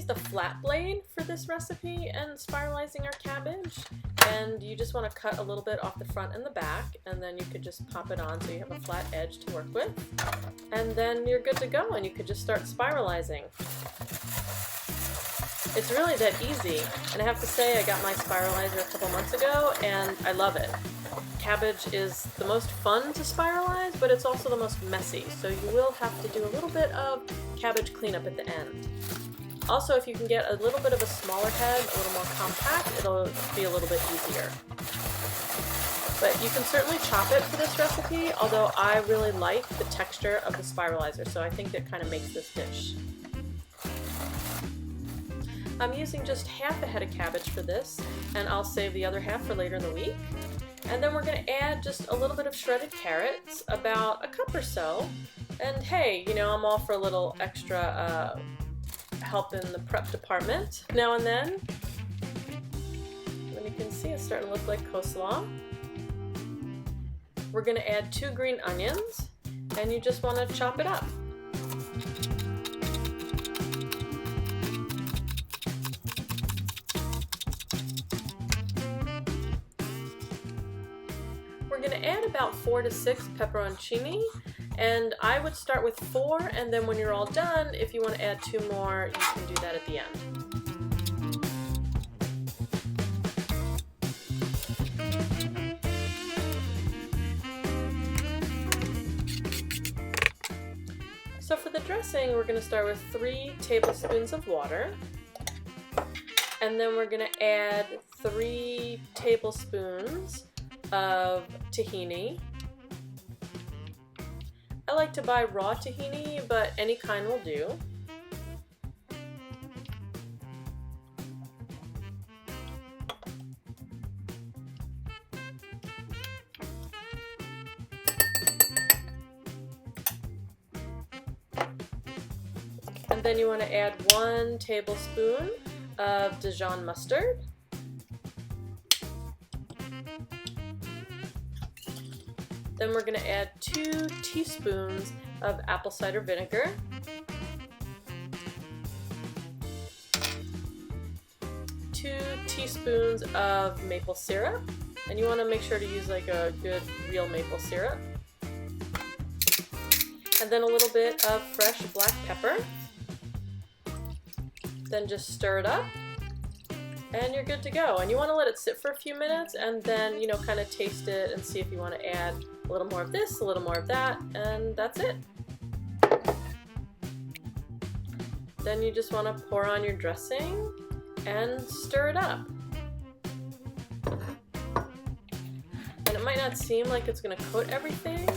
the flat blade for this recipe and spiralizing our cabbage, and you just want to cut a little bit off the front and the back, and then you could just pop it on so you have a flat edge to work with, and then you're good to go and you could just start spiralizing. It's really that easy, and I have to say I got my spiralizer a couple months ago and I love it. Cabbage is the most fun to spiralize, but it's also the most messy, so you will have to do a little bit of cabbage cleanup at the end. Also, if you can get a little bit of a smaller head, a little more compact, it'll be a little bit easier. But you can certainly chop it for this recipe, although I really like the texture of the spiralizer, so I think that kind of makes this dish. I'm using just half a head of cabbage for this, and I'll save the other half for later in the week. And then we're going to add just a little bit of shredded carrots, about a cup or so. And hey, you know, I'm all for a little extra help in the prep department now and then. And you can see it's starting to look like coleslaw. We're going to add 2 green onions, and you just want to chop it up. We're going to add about 4 to 6 pepperoncini, and I would start with 4, and then when you're all done, if you want to add 2 more, you can do that at the end. So for the dressing, we're going to start with 3 tablespoons of water, and then we're going to add 3 tablespoons of tahini. I like to buy raw tahini, but any kind will do. And then you want to add 1 tablespoon of Dijon mustard. Then we're going to add 2 teaspoons of apple cider vinegar, 2 teaspoons of maple syrup, and you want to make sure to use like a good real maple syrup, and then a little bit of fresh black pepper. Then just stir it up, and you're good to go. And you want to let it sit for a few minutes, and then, you know, kind of taste it and see if you want to add a little more of this, a little more of that, and that's it. Then you just want to pour on your dressing and stir it up. And it might not seem like it's going to coat everything,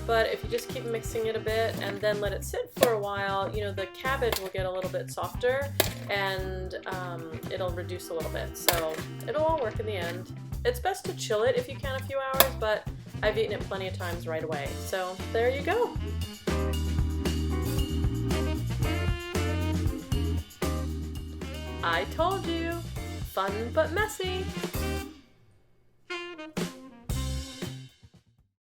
but if you just keep mixing it a bit and then let it sit for a while, you know, the cabbage will get a little bit softer and it'll reduce a little bit. So it'll all work in the end. It's best to chill it if you can a few hours, but I've eaten it plenty of times right away. So there you go. I told you, fun but messy.